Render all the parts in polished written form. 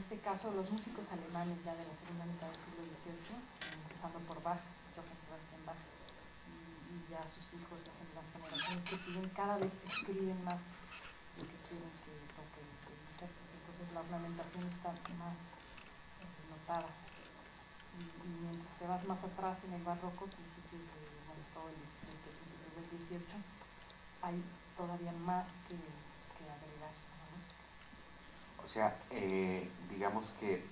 este caso los músicos alemanes ya de la segunda mitad del siglo XVIII, empezando por Bach, Johann Sebastian Bach, y ya sus hijos, las generaciones que siguen, cada vez escriben más lo que quieren que toque el intérprete. Entonces la ornamentación está más notada. Y mientras te vas más atrás en el barroco, principios de, bueno, todo el XVII, principios del XVIII, hay todavía más que agregar a la música. O sea, digamos que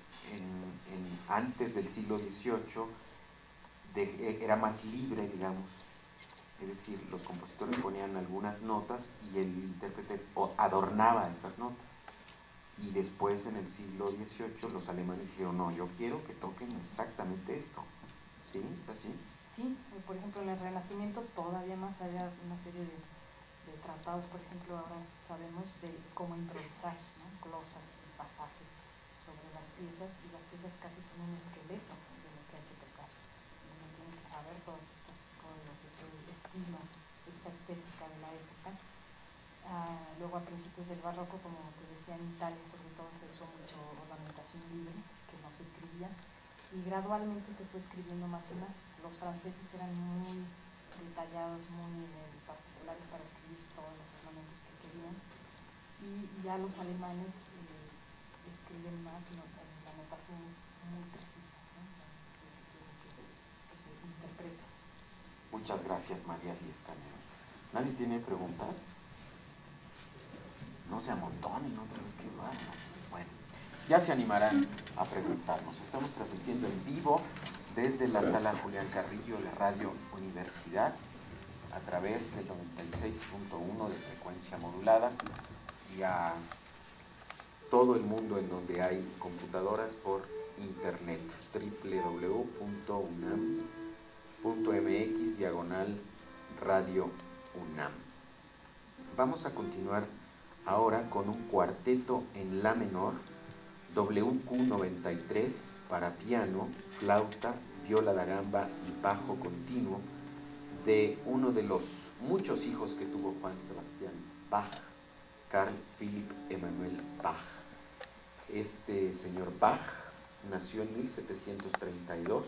antes del siglo XVIII era más libre, digamos. Es decir, los compositores ponían algunas notas y el intérprete adornaba esas notas. Y después, en el siglo XVIII, los alemanes dijeron, no, yo quiero que toquen exactamente esto. ¿Sí? ¿Es así? Sí, por ejemplo, en el Renacimiento todavía más había una serie de tratados, por ejemplo, ahora sabemos de cómo improvisar, ¿no? Glosas y pasajes sobre las piezas, y las piezas casi son un esqueleto de lo que hay que tocar. Y uno tiene que saber todos estos códigos, este estilo, esta estética de la época. Luego a principios del barroco, como te decía, en Italia sobre todo se usó mucho ornamentación libre, que no se escribía, y gradualmente se fue escribiendo más y más. Los franceses eran muy detallados, muy particulares para escribir todos los ornamentos que querían, y ya los alemanes escriben más, la notación es muy precisa, ¿no? que se interprete. Muchas gracias, María Díez Canero. ¿Nadie tiene preguntas? No se amontonen, ¿no? Qué bueno. Bueno, ya se animarán a preguntarnos. Estamos transmitiendo en vivo desde la sala Julián Carrillo de Radio Universidad a través del 96.1 de frecuencia modulada y a todo el mundo en donde hay computadoras por internet, www.unam.mx/Radio UNAM. Vamos a continuar ahora con un cuarteto en la menor, WQ93 para piano, flauta, viola da gamba y bajo continuo, de uno de los muchos hijos que tuvo Juan Sebastián Bach, Carl Philipp Emanuel Bach. Este señor Bach nació en 1732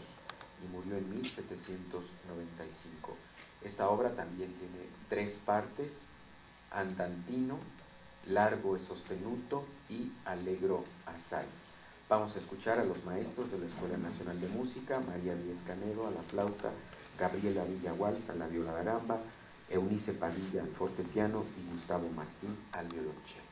y murió en 1795. Esta obra también tiene 3 partes: andantino, largo e sostenuto y allegro assai. Vamos a escuchar a los maestros de la Escuela Nacional de Música: María Díez Canero a la flauta, Gabriela Villaguals a la viola da gamba, Eunice Padilla al fortepiano y Gustavo Martín al violonchelo.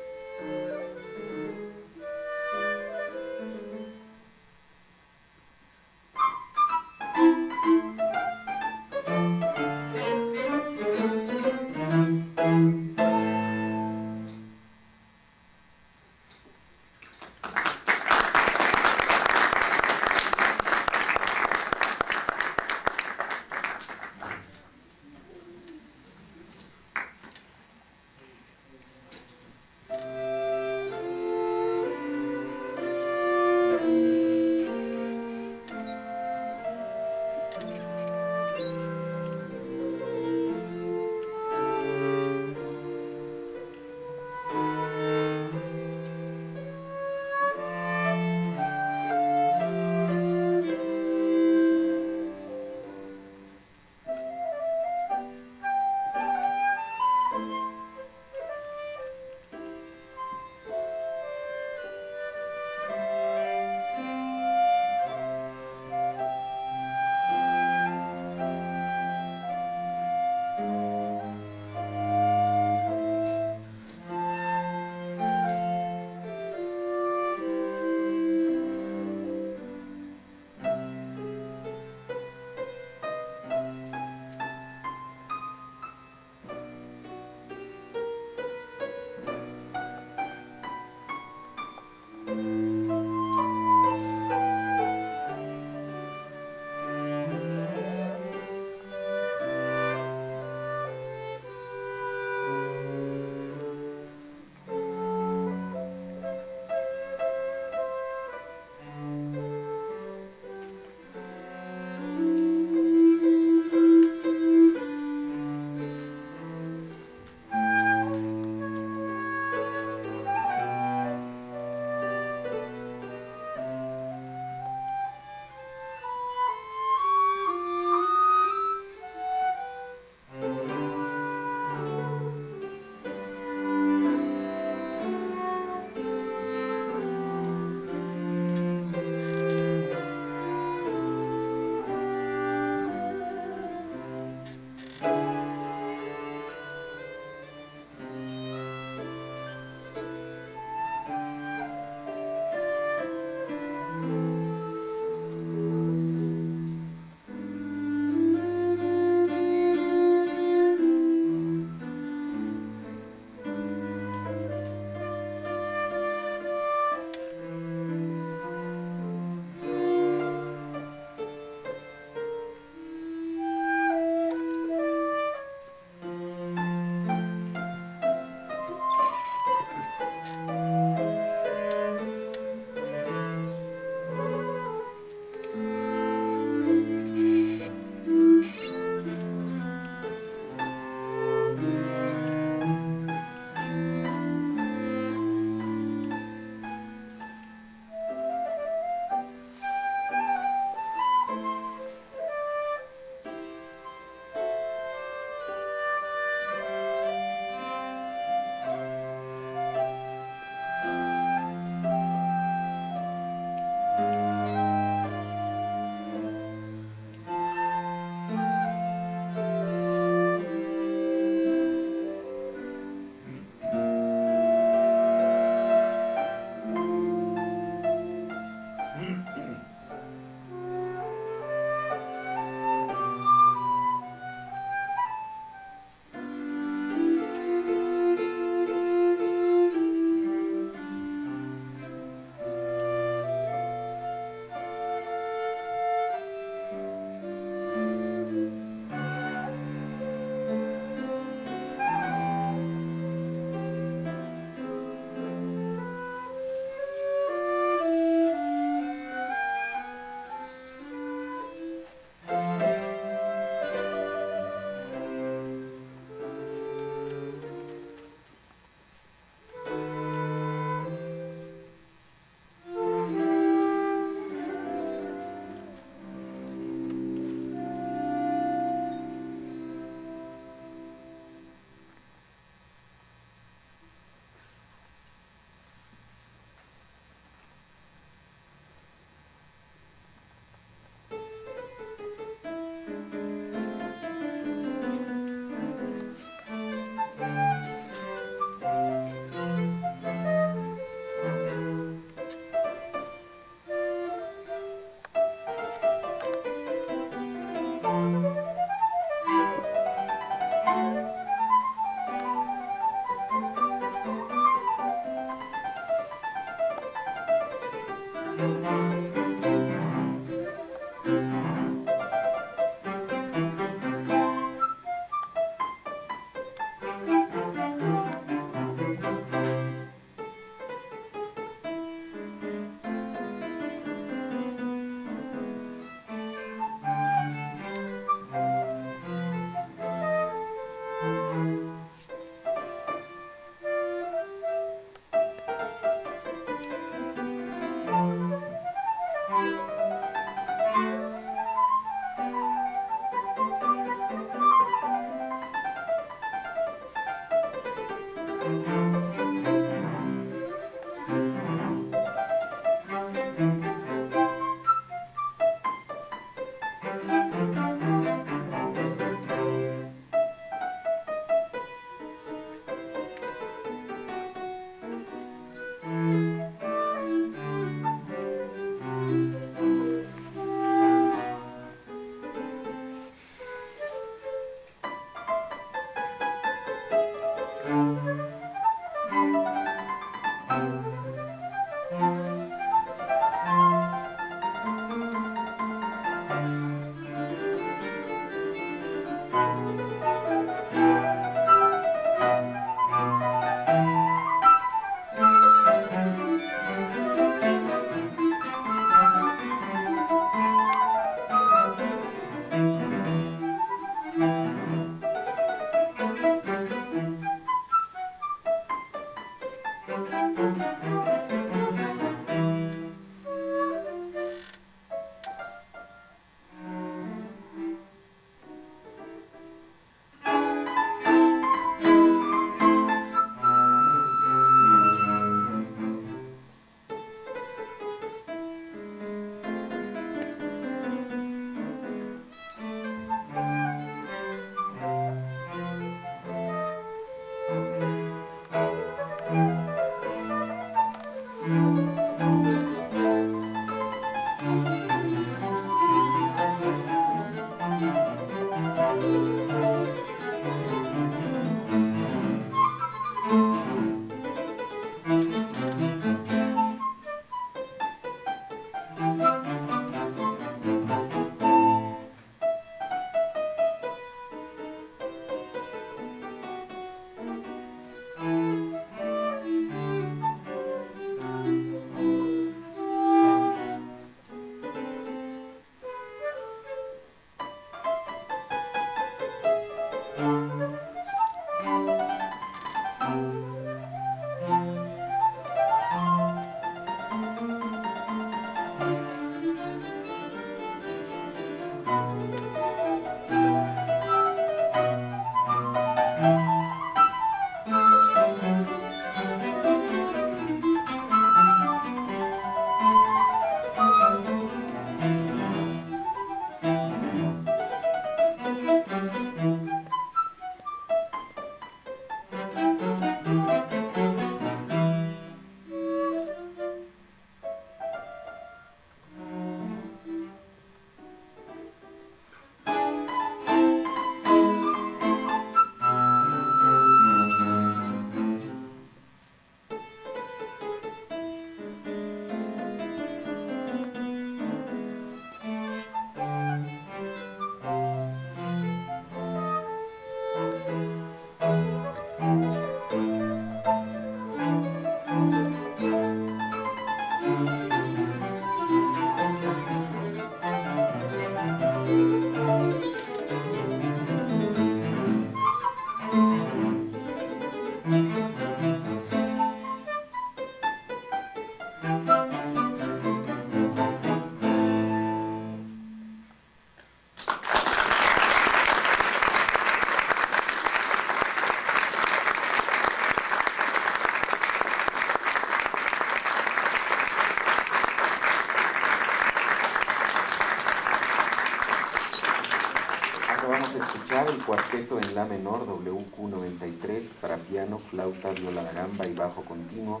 Vamos a escuchar el cuarteto en la menor WQ93 para piano, flauta, viola da gamba y bajo continuo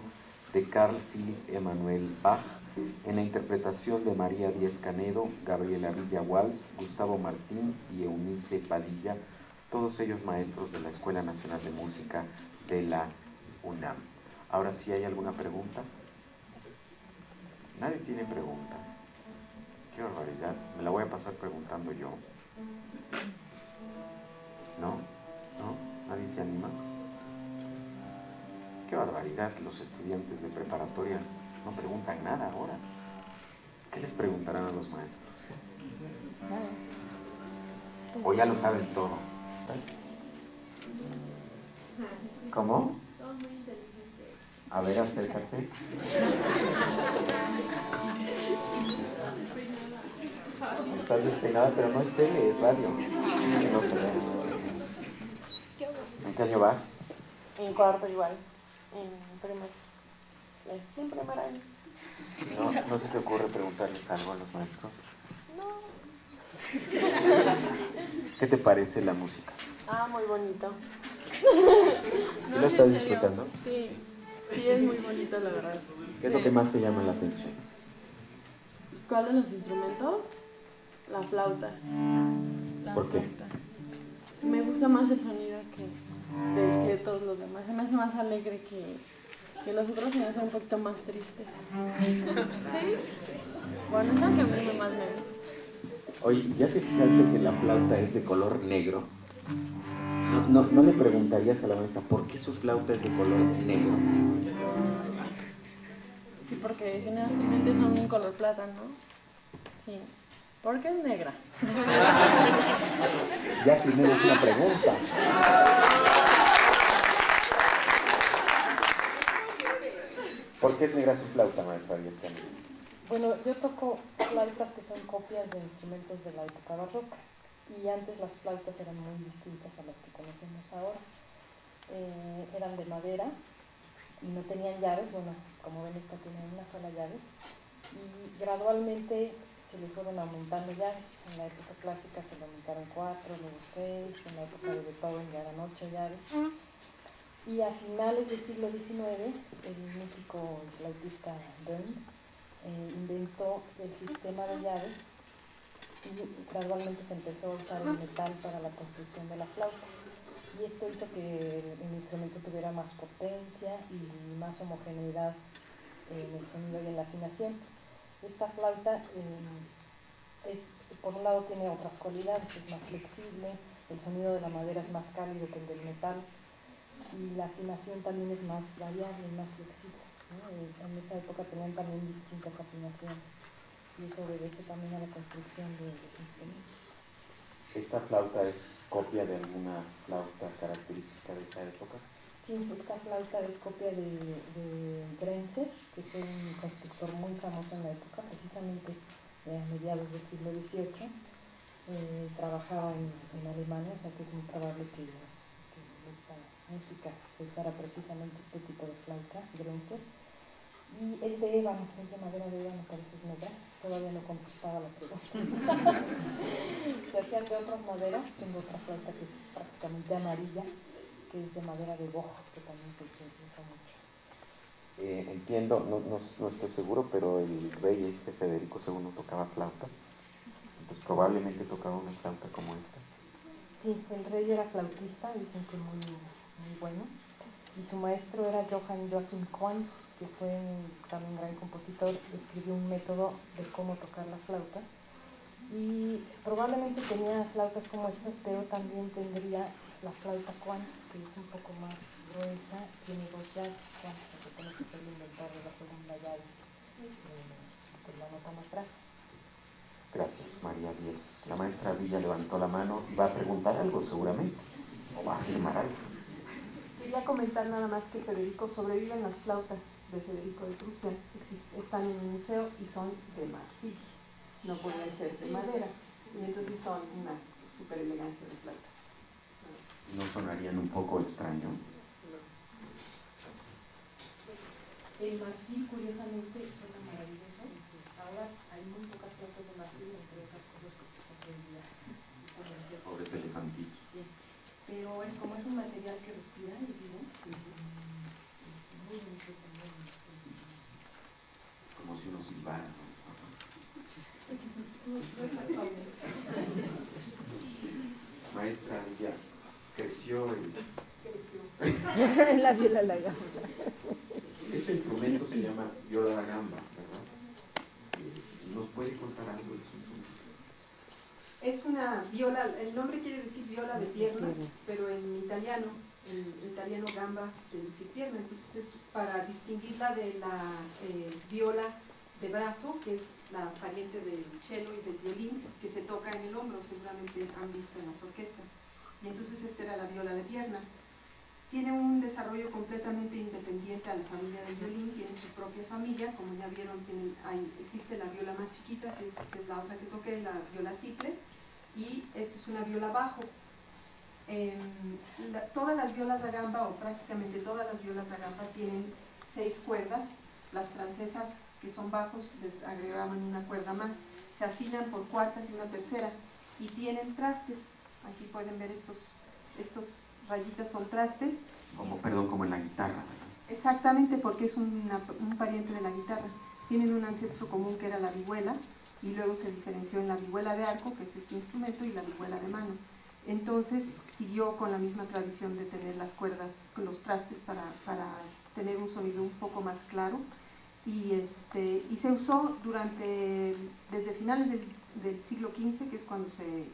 de Carl Philipp Emanuel Bach en la interpretación de María Díez Canedo, Gabriela Villa Walsh, Gustavo Martín y Eunice Padilla, todos ellos maestros de la Escuela Nacional de Música de la UNAM. Ahora sí, ¿hay alguna pregunta? Nadie tiene preguntas. Qué barbaridad, me la voy a pasar preguntando yo. ¿No? ¿No? ¿Nadie se anima? Qué barbaridad, los estudiantes de preparatoria no preguntan nada ahora. ¿Qué les preguntarán a los maestros? ¿O ya lo saben todo? ¿Cómo? A ver, acércate. Estás despeinada, pero no es tele, es radio. No se ve. ¿En qué año vas? En cuarto igual. En primer. Sí, en primer año. ¿No se te ocurre preguntarles algo a los maestros? No. ¿Qué te parece la música? Muy bonito. ¿Sí lo estás disfrutando? Sí, sí, es muy bonito, la verdad. ¿Qué es lo que más te llama la atención? ¿Cuál de los instrumentos? La flauta. ¿Por qué? Flauta. Me gusta más el sonido que todos los demás. Se me hace más alegre que los otros, se me hace un poquito más triste. ¿Sí? Bueno, es la que a mí más me gusta. Oye, ¿ya te fijaste que la flauta es de color negro? ¿No le preguntarías a la maestra por qué su flauta es de color negro? Sí, porque generalmente son un color plata, ¿no? Sí. ¿Por qué es negra? Ya primero es una pregunta. ¿Por qué es negra su flauta, maestra Díaz Canel? Bueno, yo toco flautas que son copias de instrumentos de la época barroca, y antes las flautas eran muy distintas a las que conocemos ahora. Eran de madera y no tenían llaves. Bueno, como ven, esta tiene una sola llave, y gradualmente se le fueron aumentando llaves. En la época clásica se le aumentaron 4, luego 6, en la época de Beethoven ya eran 8 llaves. Y a finales del siglo XIX, el músico flautista Böhm inventó el sistema de llaves, y gradualmente se empezó a usar el metal para la construcción de la flauta. Y esto hizo que el instrumento tuviera más potencia y más homogeneidad en el sonido y en la afinación. Esta flauta por un lado tiene otras cualidades, es más flexible, el sonido de la madera es más cálido que el del metal, y la afinación también es más variable y más flexible, ¿no? En esa época tenían también distintas afinaciones, y eso obedece también a la construcción de los instrumentos. ¿Esta flauta es copia de alguna flauta característica de esa época? Sí, esta flauta es copia de Grenzer, que fue un constructor muy famoso en la época, precisamente a mediados del siglo XVIII. Trabajaba en Alemania, o sea que es muy probable que esta música se usara precisamente este tipo de flauta, Grenzer. Y es de ébano, es de madera de ébano, por eso es negra. Todavía no contestaba la pregunta. Se hacían de otras maderas. Tengo otra flauta que es prácticamente amarilla, que es de madera de boj, que también se usa mucho. Entiendo, no estoy seguro, pero el rey Federico II tocaba flauta. Entonces probablemente tocaba una flauta como esta. Sí, el rey era flautista, dicen que muy bueno. Y su maestro era Johann Joachim Quantz, que fue también un gran compositor. Escribió un método de cómo tocar la flauta. Y probablemente tenía flautas como estas, pero también tendría la flauta Quantz, que es un poco más gruesa, tiene 2 llaves. Quantz se supone que fue el inventor de la segunda llave, con la nota más grave. Gracias, María Díez. La maestra Villa levantó la mano y va a preguntar algo seguramente, o va a afirmar algo. Quería comentar nada más que Federico, sobreviven las flautas de Federico de Prusia, están en un museo y son de marfil, no pueden ser de madera, y entonces son una super elegancia de flautas. ¿No sonarían un poco extraño? El marfil, curiosamente, suena maravilloso. Ahora hay muy pocas flautas de marfil, entre otras cosas porque está prohibida. Pobres elefantitos. Sí, pero como es un material que respira y vive, es muy bonito el sonido. Como si uno silbara. Exactamente. Maestra Villa, creció la viola la gamba. Este instrumento se llama viola da gamba, ¿verdad? ¿Nos puede contar algo de su instrumento? Es una viola, el nombre quiere decir viola de pierna, pero en italiano, gamba quiere decir pierna, entonces es para distinguirla de la viola de brazo, que es la pariente del cello y del violín, que se toca en el hombro, seguramente han visto en las orquestas. Y entonces esta era la viola de pierna. Tiene un desarrollo completamente independiente a la familia del violín, tiene su propia familia, como ya vieron, existe la viola más chiquita, que es la otra que toqué, la viola tiple, y esta es una viola bajo. Todas las violas da gamba, o prácticamente todas las violas da gamba, tienen 6 cuerdas. Las francesas, que son bajos, les agregaban una cuerda más. Se afinan por cuartas y una tercera. Y tienen trastes. Aquí pueden ver estos rayitas, son trastes. Como en la guitarra, ¿verdad? Exactamente, porque es un pariente de la guitarra. Tienen un ancestro común que era la vihuela, y luego se diferenció en la vihuela de arco, que es este instrumento, y la vihuela de mano. Entonces siguió con la misma tradición de tener las cuerdas, los trastes para tener un sonido un poco más claro, y se usó desde finales del siglo XV, que es cuando se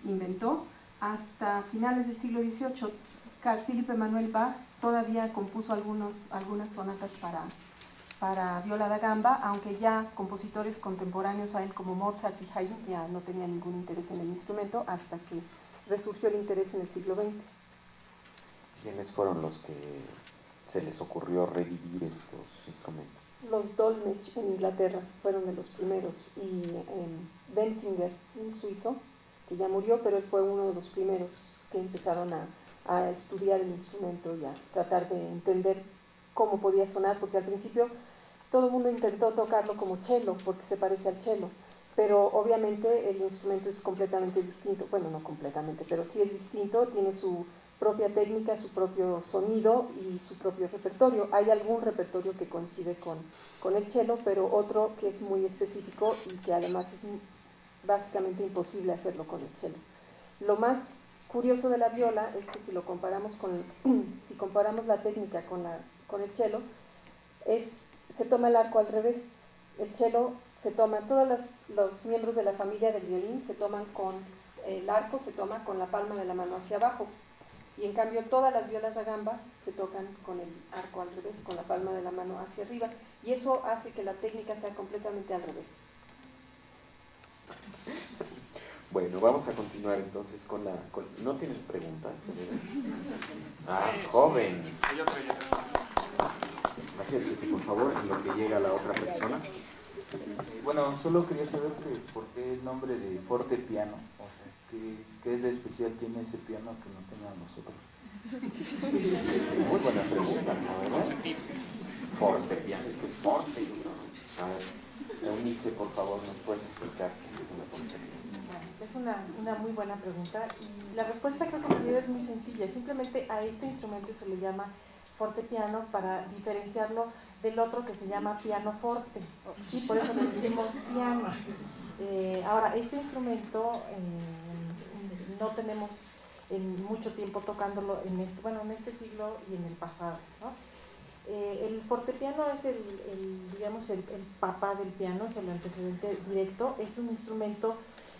inventó, hasta finales del siglo XVIII. Carl Philipp Emanuel Bach todavía compuso algunas sonatas para viola da gamba, aunque ya compositores contemporáneos a él como Mozart y Haydn ya no tenían ningún interés en el instrumento, hasta que resurgió el interés en el siglo XX. ¿Quiénes fueron los que se les ocurrió revivir estos instrumentos? Los Dolmetsch en Inglaterra fueron de los primeros, y Benzinger, un suizo, que ya murió, pero él fue uno de los primeros que empezaron a estudiar el instrumento y a tratar de entender cómo podía sonar, porque al principio todo el mundo intentó tocarlo como cello, porque se parece al cello, pero obviamente el instrumento es completamente distinto, bueno, no completamente, pero sí es distinto, tiene su propia técnica, su propio sonido y su propio repertorio. Hay algún repertorio que coincide con el cello, pero otro que es muy específico y que además es básicamente imposible hacerlo con el cello. Lo más curioso de la viola es que si comparamos la técnica con el cello, se toma el arco al revés. El cello se toma, todos los miembros de la familia del violín se toman el arco se toma con la palma de la mano hacia abajo, y en cambio todas las violas da gamba se tocan con el arco al revés, con la palma de la mano hacia arriba, y eso hace que la técnica sea completamente al revés. Bueno, vamos a continuar entonces ¿No tienes preguntas? Joven. Acérquese, por favor, en lo que llega la otra persona. Bueno, solo quería saber por qué el nombre de forte piano, o sea, ¿qué de especial tiene ese piano que no tengan nosotros? Muy buena pregunta, ¿verdad? Forte piano, es que es forte. A ver, Eunice, por favor, ¿nos puedes explicar qué es una forte piano? Es una muy buena pregunta, y la respuesta creo que en realidad es muy sencilla. Simplemente a este instrumento se le llama fortepiano para diferenciarlo del otro que se llama pianoforte, y por eso le decimos piano. Ahora, este instrumento no tenemos mucho tiempo tocándolo en este siglo y en el pasado, ¿no? El fortepiano es el papá del piano, es el antecedente directo. Es un instrumento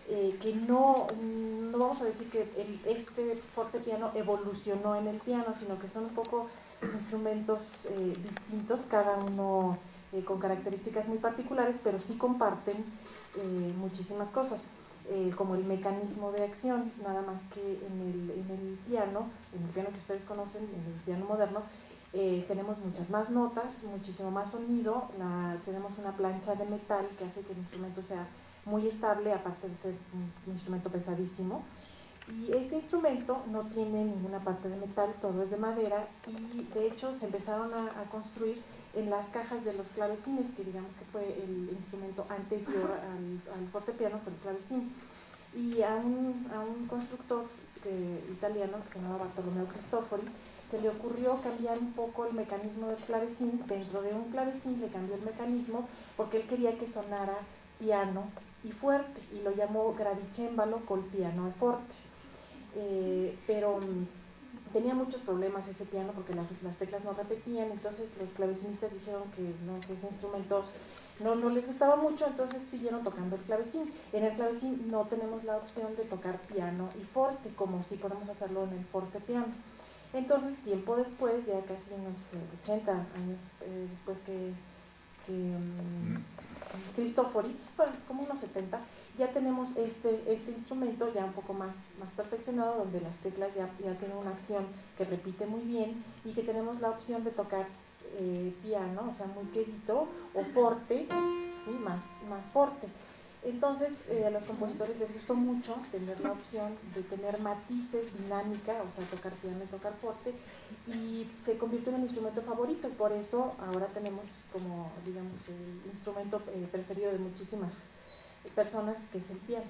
que no vamos a decir que este fortepiano evolucionó en el piano, sino que son un poco instrumentos distintos, cada uno con características muy particulares, pero sí comparten muchísimas cosas, como el mecanismo de acción, nada más que en el piano que ustedes conocen, en el piano moderno, tenemos muchas más notas, muchísimo más sonido, tenemos una plancha de metal que hace que el instrumento sea muy estable, aparte de ser un instrumento pesadísimo. Y este instrumento no tiene ninguna parte de metal, todo es de madera, y de hecho se empezaron a construir en las cajas de los clavecines, que digamos que fue el instrumento anterior al fortepiano, fue el clavecín. Y a un constructor italiano que se llamaba Bartolomeo Cristofori se le ocurrió cambiar un poco el mecanismo del clavecín. Dentro de un clavecín le cambió el mecanismo porque él quería que sonara piano y fuerte, y lo llamó gravicembalo col piano forte. Pero tenía muchos problemas ese piano porque las teclas no repetían, entonces los clavecinistas dijeron que ese instrumento no les gustaba mucho, entonces siguieron tocando el clavecín. En el clavecín no tenemos la opción de tocar piano y forte, como si podemos hacerlo en el fortepiano. Entonces, tiempo después, ya casi unos 80 años después que Cristofori, bueno, como unos 70, ya tenemos este instrumento ya un poco más perfeccionado, donde las teclas ya tienen una acción que repite muy bien, y que tenemos la opción de tocar piano, o sea, muy quedito, o forte, ¿sí? más forte. Entonces a los compositores les gustó mucho tener la opción de tener matices, dinámica, o sea, tocar piano y tocar forte, y se convirtió en un instrumento favorito, y por eso ahora tenemos como, digamos, el instrumento preferido de muchísimas personas, que es el piano.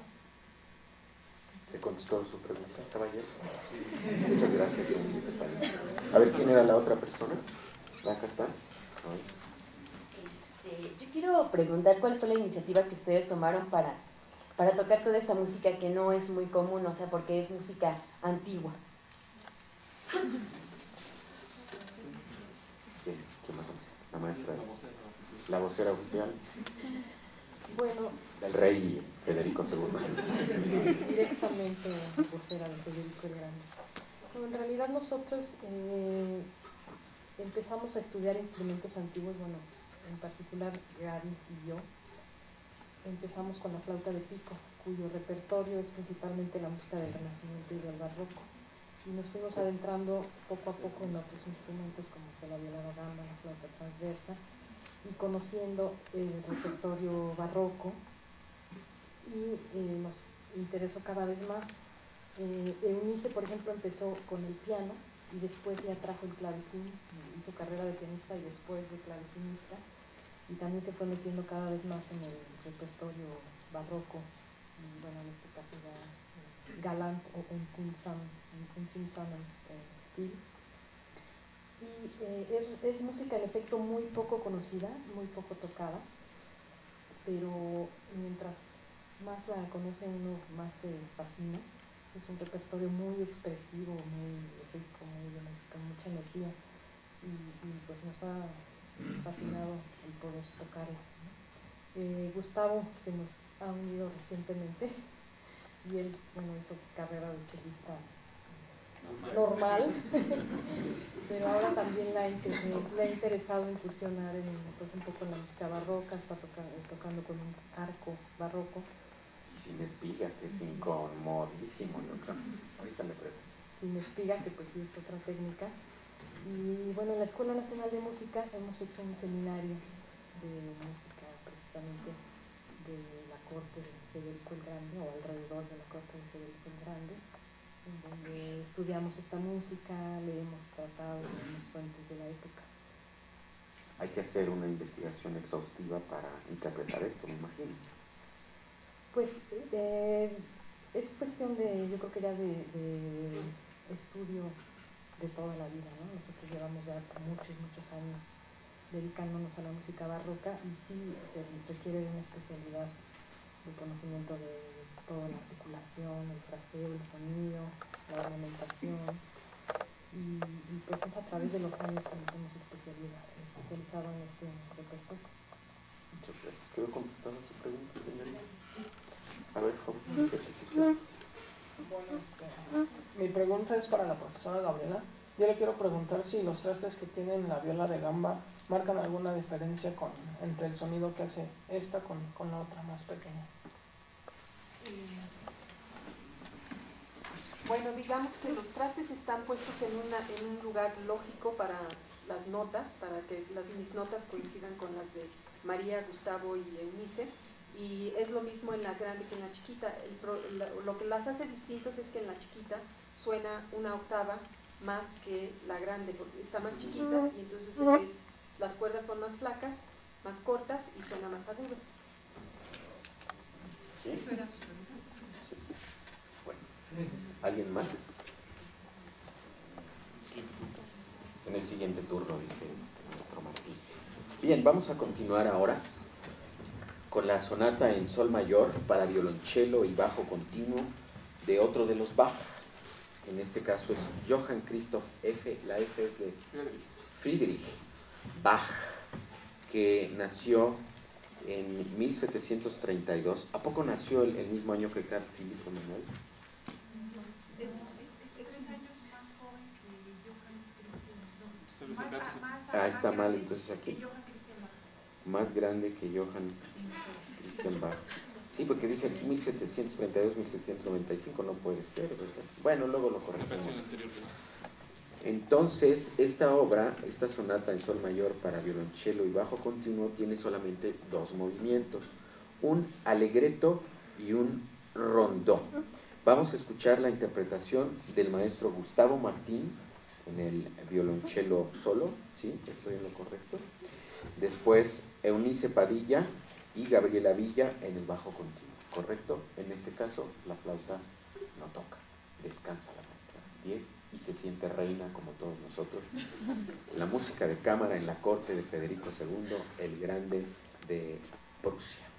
¿Se contestó su pregunta, caballero? Muchas gracias. A ver, ¿quién era la otra persona? Acá está. Yo quiero preguntar cuál fue la iniciativa que ustedes tomaron para tocar toda esta música que no es muy común, o sea, porque es música antigua. ¿Quién más? La maestra. La vocera oficial. Bueno, del rey Federico II. Directamente vocera de Federico el Grande. Bueno, en realidad nosotros empezamos a estudiar instrumentos antiguos, bueno, en particular Gaby y yo. Empezamos con la flauta de pico, cuyo repertorio es principalmente la música del Renacimiento y del Barroco. Y nos fuimos adentrando poco a poco en otros instrumentos como fue la viola da gamba, la flauta transversa, y conociendo el repertorio barroco, y nos interesó cada vez más. Eunice, por ejemplo, empezó con el piano y después ya trajo el clavecín, hizo carrera de pianista y después de clavecinista, y también se fue metiendo cada vez más en el repertorio barroco, y bueno, en este caso ya Galant o un Stil. Y es música en efecto muy poco conocida, muy poco tocada, pero mientras más la conoce uno, más se fascina. Es un repertorio muy expresivo, muy rico, con mucha energía, y pues nos ha fascinado el poder tocarla, ¿no? Gustavo se nos ha unido recientemente, y él, bueno, hizo carrera de chelista normal, pero ahora también le ha interesado incursionar pues, un poco en la música barroca, está tocando con un arco barroco. Sin espiga, que es incomodísimo, yo creo. Ahorita me pregunto. Sin espiga, que pues sí es otra técnica. Y bueno, en la Escuela Nacional de Música hemos hecho un seminario de música precisamente de la corte de Federico el Grande, o alrededor de la corte de Federico el Grande, en donde estudiamos esta música, leemos tratados, leemos fuentes de la época. Hay que hacer una investigación exhaustiva para interpretar esto, me imagino. Pues es cuestión de, yo creo que ya de estudio de toda la vida, ¿no? Nosotros llevamos ya muchos años dedicándonos a la música barroca, y sí se requiere de una especialidad de conocimiento de toda la articulación, el fraseo, el sonido, la ornamentación, y pues es a través de los años que nos hemos especializado en este repertorio. Muchas gracias. ¿Quedó contestada su pregunta, señorita? A ver, joven. Bueno, mi pregunta es para la profesora Gabriela. Yo le quiero preguntar si los trastes que tienen la viola de gamba marcan alguna diferencia entre el sonido que hace esta con la otra más pequeña. Bueno, digamos que los trastes están puestos en un lugar lógico para las notas, para que mis notas coincidan con las de María, Gustavo y Eunice. Y es lo mismo en la grande que en la chiquita. Lo que las hace distintas es que en la chiquita suena una octava más que la grande, porque está más chiquita, y entonces las cuerdas son más flacas, más cortas, y suena más agudo. ¿Sí? ¿Eso era su pregunta? Sí. Bueno, ¿alguien más? En el siguiente turno, dice nuestro Martín. Bien, vamos a continuar ahora con la sonata en sol mayor para violonchelo y bajo continuo de otro de los Bach. En este caso es Johann Christoph F. La F es de Friedrich Bach, que nació en 1732. ¿A poco nació el mismo año que Carl Philipp Emanuel? Es 3 años más joven que Johann Christian. Está mal entonces aquí. Más grande que Johann Christian Bach. Sí, porque dice aquí 1732, 1795, no puede ser, ¿verdad? Bueno, luego lo corregimos. Entonces, esta obra, esta sonata en sol mayor para violonchelo y bajo continuo, tiene solamente 2 movimientos. un alegreto y un rondó. Vamos a escuchar la interpretación del maestro Gustavo Martín en el violonchelo solo, ¿sí? ¿Estoy en lo correcto? Después Eunice Padilla y Gabriela Villa en el bajo continuo, ¿correcto? En este caso la flauta no toca, descansa la maestra 10 y se siente reina como todos nosotros. La música de cámara en la corte de Federico II, el Grande de Prusia.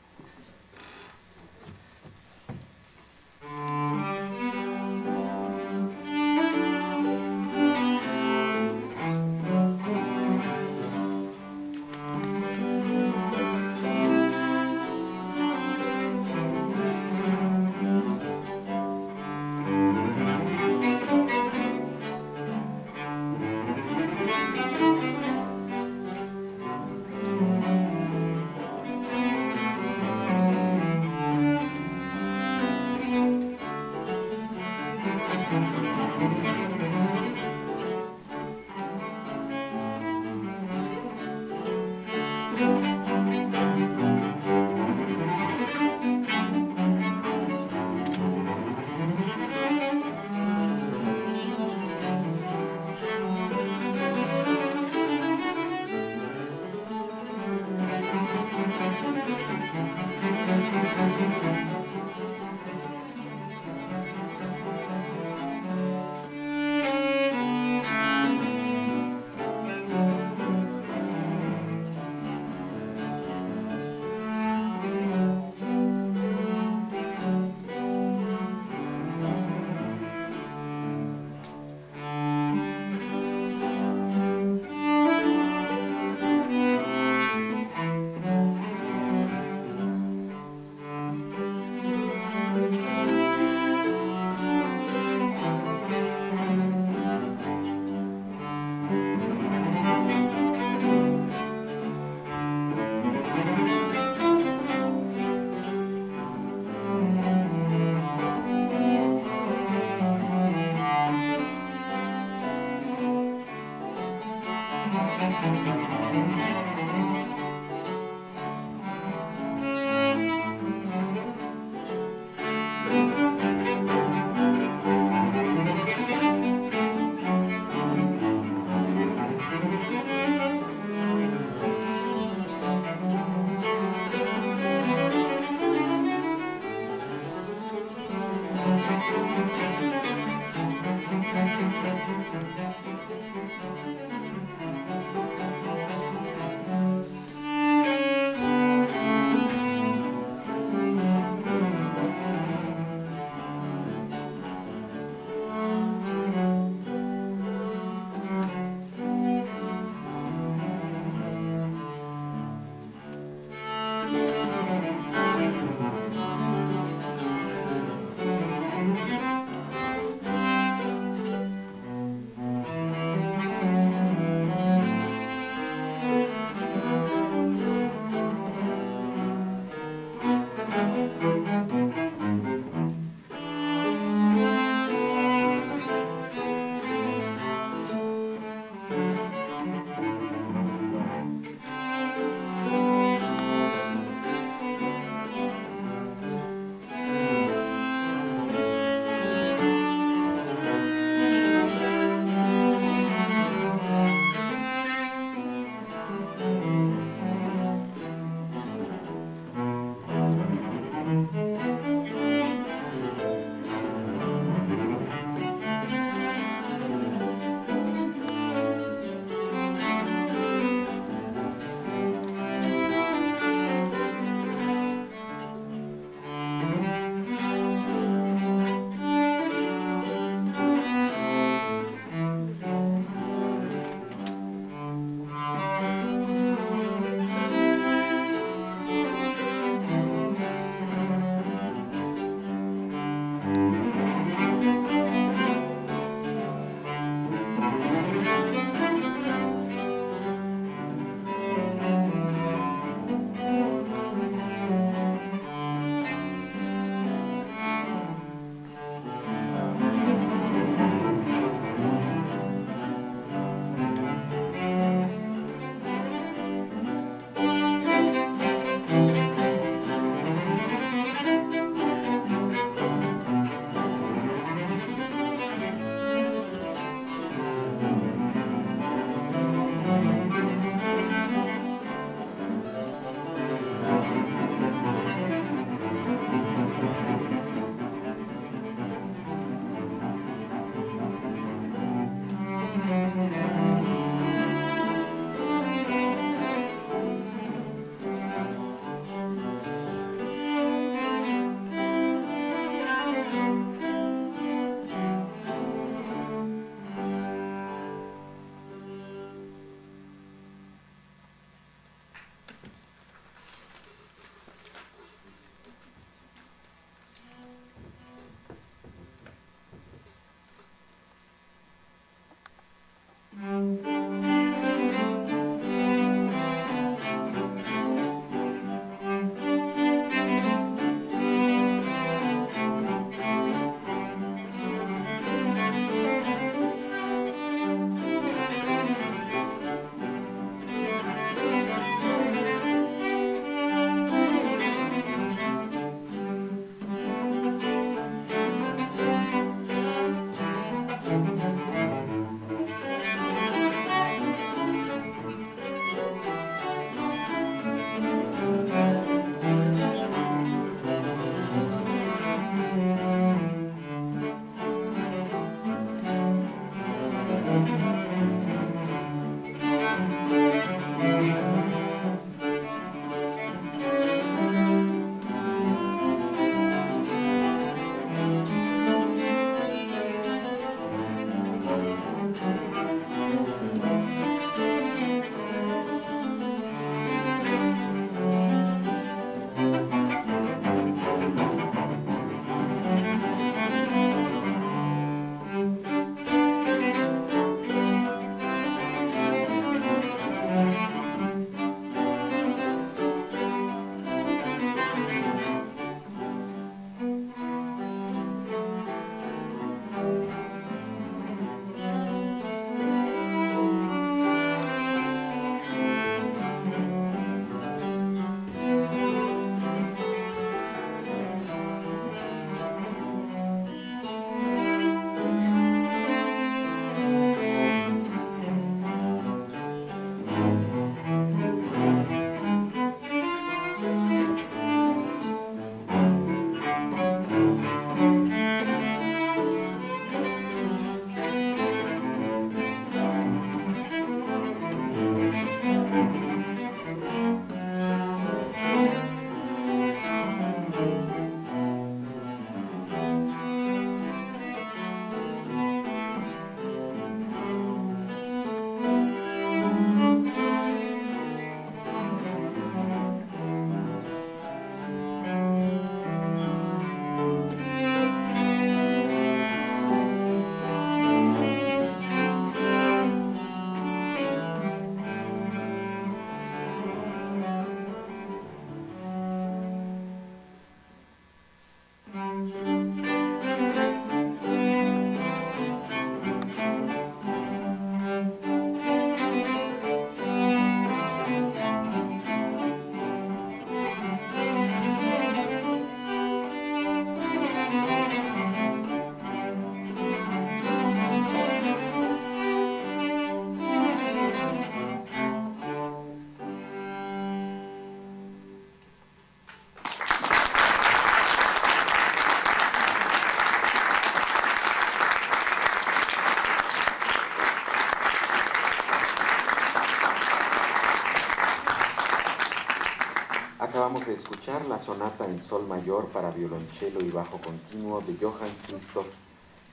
Acabamos de escuchar la sonata en sol mayor para violonchelo y bajo continuo de Johann Christoph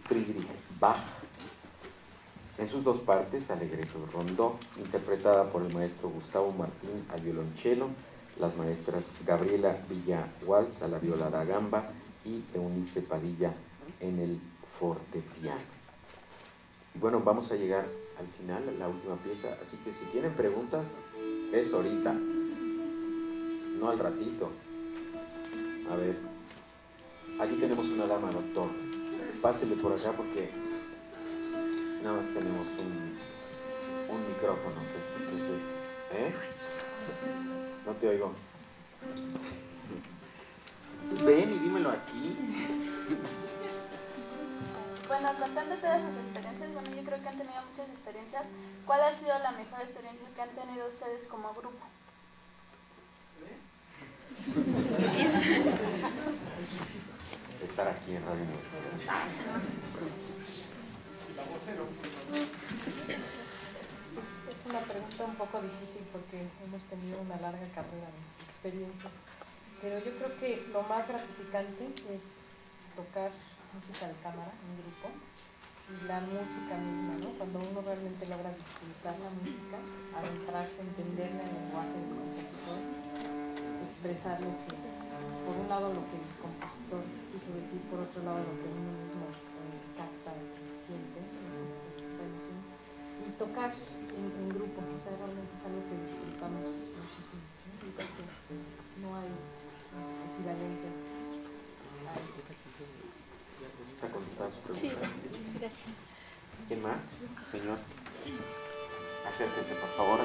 Friedrich Bach, en sus dos partes, Allegretto y Rondó, interpretada por el maestro Gustavo Martín al violonchelo, las maestras Gabriela Villa-Walsh a la viola da gamba y Eunice Padilla en el fortepiano. Y bueno, vamos a llegar al final, a la última pieza, así que si tienen preguntas, es ahorita. No al ratito. A ver, aquí tenemos una dama, doctor. Pásele por acá porque nada más tenemos un micrófono. ¿Eh? No te oigo. Ven y dímelo aquí. Bueno, contando todas sus experiencias, bueno, yo creo que han tenido muchas experiencias. ¿Cuál ha sido la mejor experiencia que han tenido ustedes como grupo? Estar aquí en Radio Universidad. Es una pregunta un poco difícil porque hemos tenido una larga carrera de experiencias, pero yo creo que lo más gratificante es tocar música de cámara en grupo y la música misma, ¿no? Cuando uno realmente logra disfrutar la música, adentrarse, entenderla en el lenguaje del compositor, expresar lo que, por un lado lo que el compositor quiso decir, por otro lado lo que uno mismo capta y siente, y tocar en grupo, o sea, realmente es algo que disfrutamos muchísimo, ¿no? Yo creo que no hay equivalente a eso. ¿Está contestada su pregunta? Sí, gracias. ¿Quién más, señor? Acérquese, por favor.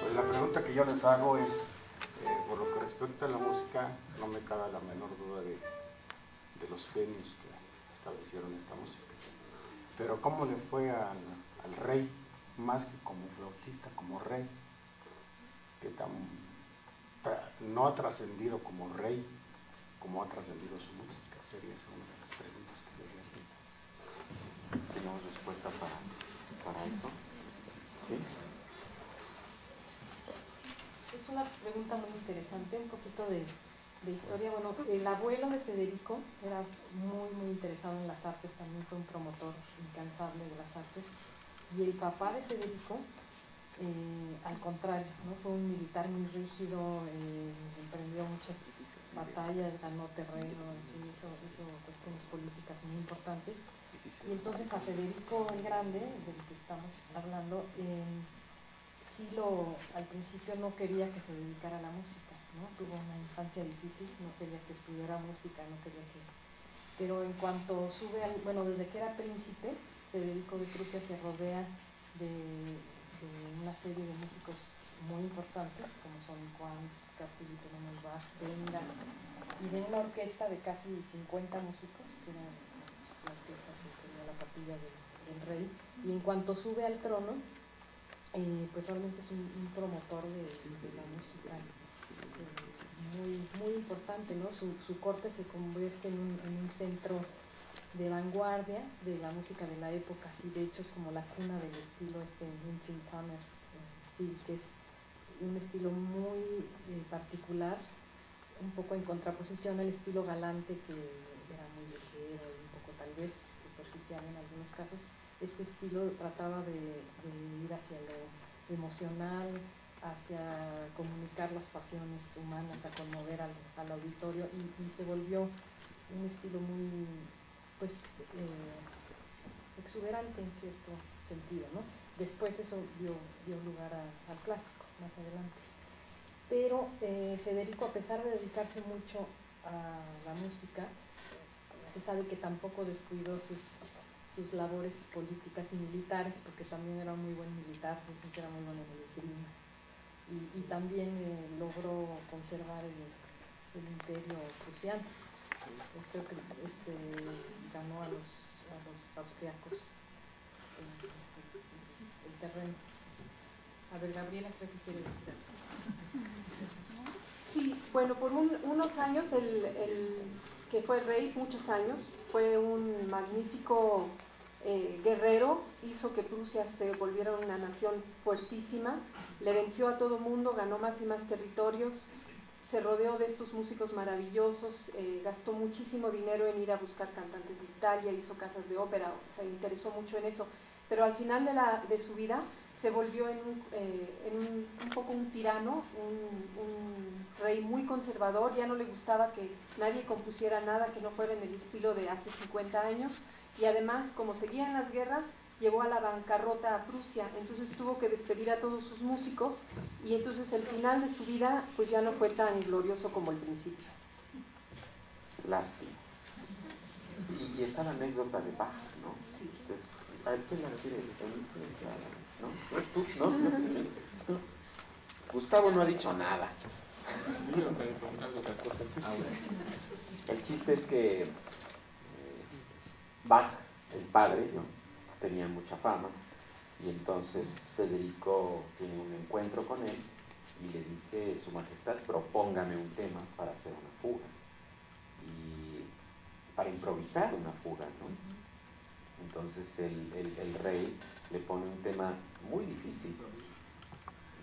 Pues la pregunta que yo les hago es, por lo que respecta a la música, no me cabe la menor duda de los genios que establecieron esta música. Pero ¿cómo le fue al rey, más que como flautista, como rey, que no ha trascendido como rey, como ha trascendido su música? Sería esa una de las preguntas que yo le haría. ¿Tenemos respuesta para eso? ¿Sí? Es una pregunta muy interesante, un poquito de de historia. Bueno, el abuelo de Federico era muy interesado en las artes, también fue un promotor incansable de las artes. Y el papá de Federico, al contrario, ¿no? Fue un militar muy rígido, emprendió muchas batallas, ganó terreno, en fin, hizo cuestiones políticas muy importantes. Y entonces a Federico el Grande, del que estamos hablando, al principio no quería que se dedicara a la música, ¿no? Tuvo una infancia difícil, no quería que estudiara música, no quería que... Pero en cuanto sube desde que era príncipe, Federico de Prusia se rodea de una serie de músicos muy importantes, como son Quantz, Philipp Emanuel Bach, Benga, y de una orquesta de casi 50 músicos, que era la orquesta que tenía la capilla del rey, y en cuanto sube al trono, pues realmente es un promotor de la música muy importante, ¿no? Su corte se convierte en un centro de vanguardia de la música de la época, y de hecho es como la cuna del estilo Finnsummer Style, que es un estilo muy particular, un poco en contraposición al estilo galante, que era muy ligero y un poco tal vez superficial en algunos casos. Este estilo trataba de ir hacia lo emocional, hacia comunicar las pasiones humanas, a conmover al auditorio, y se volvió un estilo muy exuberante en cierto sentido, ¿no? Después eso dio lugar al clásico más adelante. Pero Federico, a pesar de dedicarse mucho a la música, se sabe que tampoco descuidó sus labores políticas y militares, porque también era un muy buen militar, era muy bueno en el esgrima, y también logró conservar el imperio prusiano. Creo que ganó a los austriacos el terreno. A ver, Gabriela, creo que quiere decir algo. Sí, bueno, por unos años, el que fue rey, muchos años, fue un magnífico guerrero, hizo que Prusia se volviera una nación fuertísima, le venció a todo mundo, ganó más y más territorios, se rodeó de estos músicos maravillosos, gastó muchísimo dinero en ir a buscar cantantes de Italia, hizo casas de ópera, se interesó mucho en eso, pero al final de su vida se volvió en un poco un tirano, un rey muy conservador, ya no le gustaba que nadie compusiera nada que no fuera en el estilo de hace 50 años, y además, como seguían las guerras, llevó a la bancarrota a Prusia, entonces tuvo que despedir a todos sus músicos, y entonces el final de su vida pues ya no fue tan glorioso como el principio. Lástima. Y está la anécdota de Bach, ¿no? Sí. Entonces, ¿a quién la quiere decir? ¿No? ¿No? Gustavo no ha dicho nada. El chiste es que Bach, el padre, ¿no?, tenía mucha fama, y entonces Federico tiene un encuentro con él y le dice: Su Majestad, propóngame un tema para hacer una fuga, y para improvisar una fuga, ¿no? Entonces el rey le pone un tema muy difícil,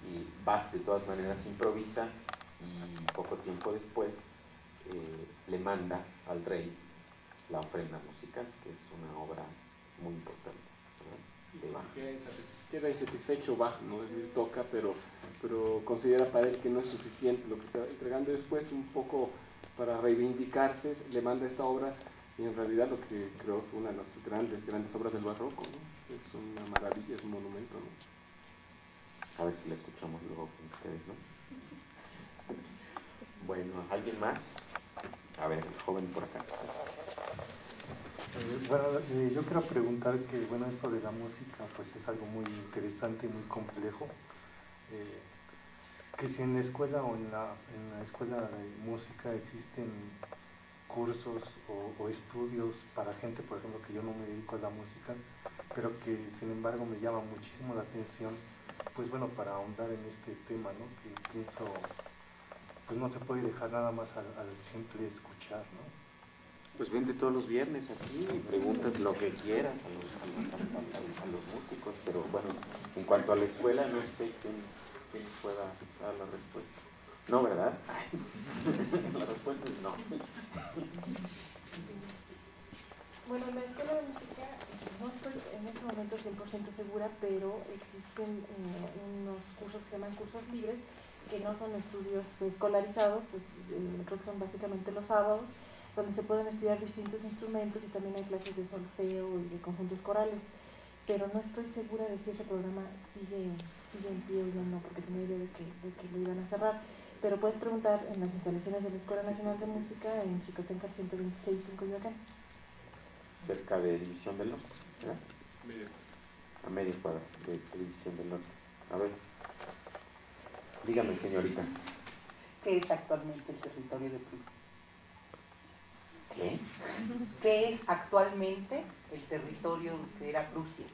y Bach de todas maneras improvisa, y poco tiempo después le manda al rey la ofrenda musical, que es una obra muy importante, ¿verdad?, de Bach. Queda insatisfecho Bach, ¿no? Es decir, toca, pero considera para él que no es suficiente lo que está entregando. Después, un poco para reivindicarse, le manda esta obra, y en realidad lo que creo fue una de las grandes obras del barroco, ¿no? Es una maravilla, es un monumento, ¿no? A ver si la escuchamos luego con ustedes, ¿no? Bueno, ¿alguien más? A ver, el joven por acá. Bueno, yo quiero preguntar que, bueno, esto de la música pues es algo muy interesante y muy complejo, que si en la escuela o en la escuela de música existen cursos o estudios para gente, por ejemplo, que yo no me dedico a la música, pero que sin embargo me llama muchísimo la atención, pues bueno, para ahondar en este tema, ¿no?, que pienso, pues no se puede dejar nada más al simple escuchar, ¿no? Pues vente todos los viernes aquí y preguntas lo que quieras a los músicos, pero bueno, en cuanto a la escuela, no sé quién pueda dar la respuesta. No, ¿verdad? La respuesta es no. Bueno, en la escuela de música no estoy en este momento 100% segura, pero existen unos cursos que se llaman cursos libres, que no son estudios escolarizados, creo que son básicamente los sábados, donde se pueden estudiar distintos instrumentos y también hay clases de solfeo y de conjuntos corales, pero no estoy segura de si ese programa sigue en pie o no, porque tenía idea de que lo iban a cerrar. Pero puedes preguntar en las instalaciones de la Escuela Nacional de Música en Chicotenca 126 en Coyoacán. Cerca de División del Norte, ¿verdad? A media cuadra de División del Norte. A ver, dígame, señorita. ¿Qué es actualmente el territorio de Prusia? ¿Qué? ¿Qué es actualmente el territorio que era Prusia?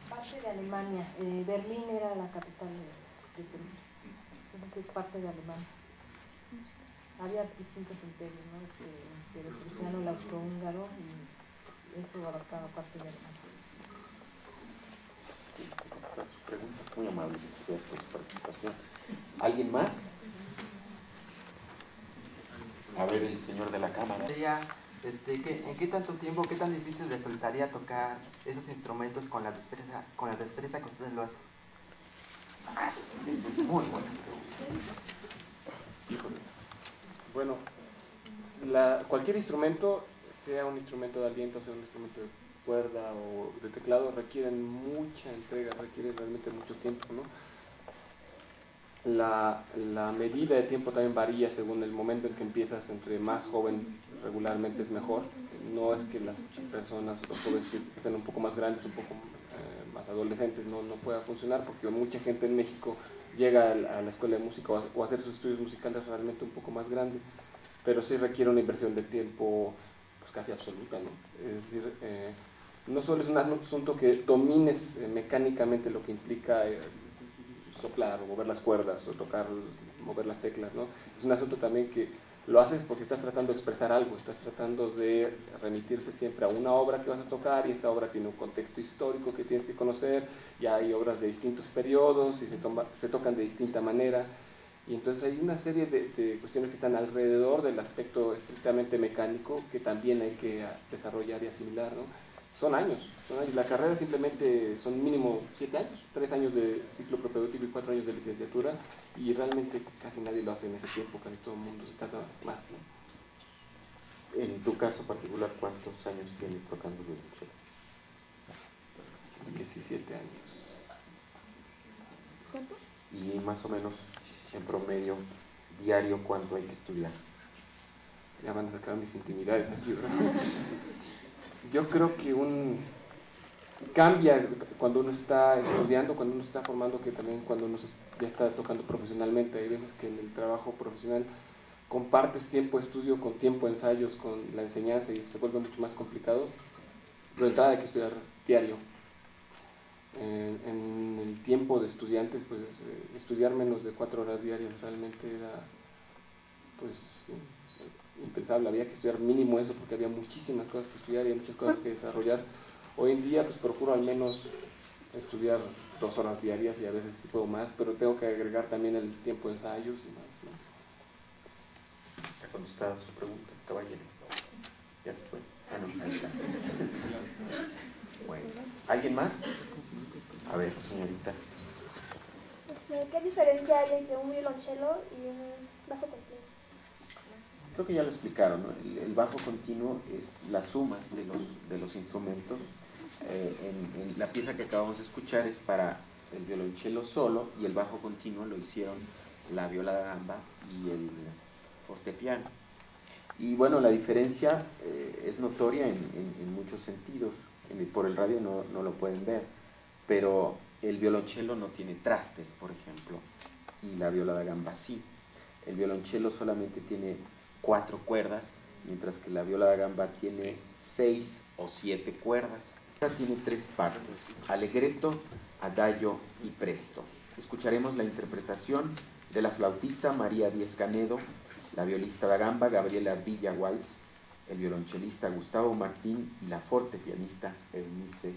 Parte de Alemania. Berlín era la capital de Prusia. Entonces es parte de Alemania. Había distintos imperios, ¿no? El imperio prusiano, el austrohúngaro, y eso abarcaba parte de Alemania. Muy amable por su participación. ¿Alguien más? A ver, el señor de la cámara. ¿En qué tanto tiempo, qué tan difícil resultaría tocar esos instrumentos con la destreza que ustedes lo hacen? Eso es muy buena pregunta. Bueno, cualquier instrumento, sea un instrumento de aliento, sea un instrumento de cuerda o de teclado, requieren mucha entrega, requieren realmente mucho tiempo, ¿no? La medida de tiempo también varía según el momento en que empiezas. Entre más joven regularmente es mejor. No es que las personas, los jóvenes que estén un poco más grandes, un poco más adolescentes, no pueda funcionar, porque mucha gente en México llega a la escuela de música o a hacer sus estudios musicales realmente un poco más grande, pero sí requiere una inversión de tiempo pues, casi absoluta, ¿no? Es decir, no solo es un asunto que domines mecánicamente lo que implica soplar o mover las cuerdas o mover las teclas, ¿no? Es un asunto también que lo haces porque estás tratando de expresar algo, estás tratando de remitirte siempre a una obra que vas a tocar, y esta obra tiene un contexto histórico que tienes que conocer, y hay obras de distintos periodos y se tocan de distinta manera, y entonces hay una serie de cuestiones que están alrededor del aspecto estrictamente mecánico que también hay que desarrollar y asimilar, ¿no? Son años. La carrera simplemente son mínimo 7 años, 3 años de ciclo propedéutico y 4 años de licenciatura, y realmente casi nadie lo hace en ese tiempo, casi todo el mundo se tarda más, ¿no? En tu caso particular, ¿cuántos años tienes tocando violonchelo? 17 años. ¿Cuánto? Y más o menos, en promedio, diario, ¿cuánto hay que estudiar? Ya van a sacar mis intimidades aquí, ¿verdad? Yo creo que cambia cuando uno está estudiando, cuando uno está formando, que también cuando uno ya está tocando profesionalmente. Hay veces que en el trabajo profesional compartes tiempo de estudio con tiempo de ensayos, con la enseñanza, y se vuelve mucho más complicado. Pero de entrada hay que estudiar diario. En el tiempo de estudiantes, pues estudiar menos de 4 horas diarias realmente era pues impensable. Había que estudiar mínimo eso, porque había muchísimas cosas que estudiar y muchas cosas que desarrollar. Hoy en día pues procuro al menos estudiar 2 horas diarias, y a veces sí puedo más, pero tengo que agregar también el tiempo de ensayos y más, ¿no? ¿Ha contestado su pregunta, caballero? Ya se fue. Ah, no, ahí está. Bueno, ¿alguien más? A ver, señorita. ¿Qué diferencia hay entre un violonchelo y un bajo continuo? Creo que ya lo explicaron, ¿no? El bajo continuo es la suma de los instrumentos. En la pieza que acabamos de escuchar es para el violonchelo solo, y el bajo continuo lo hicieron la viola da gamba y el fortepiano. Y bueno, la diferencia es notoria en muchos sentidos. Por el radio no lo pueden ver, pero el violonchelo no tiene trastes, por ejemplo, y la viola da gamba sí. El violonchelo solamente tiene 4 cuerdas, mientras que la viola da gamba tiene 6 o 7 cuerdas. Tiene 3 partes: allegretto, adagio y presto. Escucharemos la interpretación de la flautista María Díez Canedo, la violista da gamba Gabriela Villa Walsh, el violonchelista Gustavo Martín y la fortepianista Eunice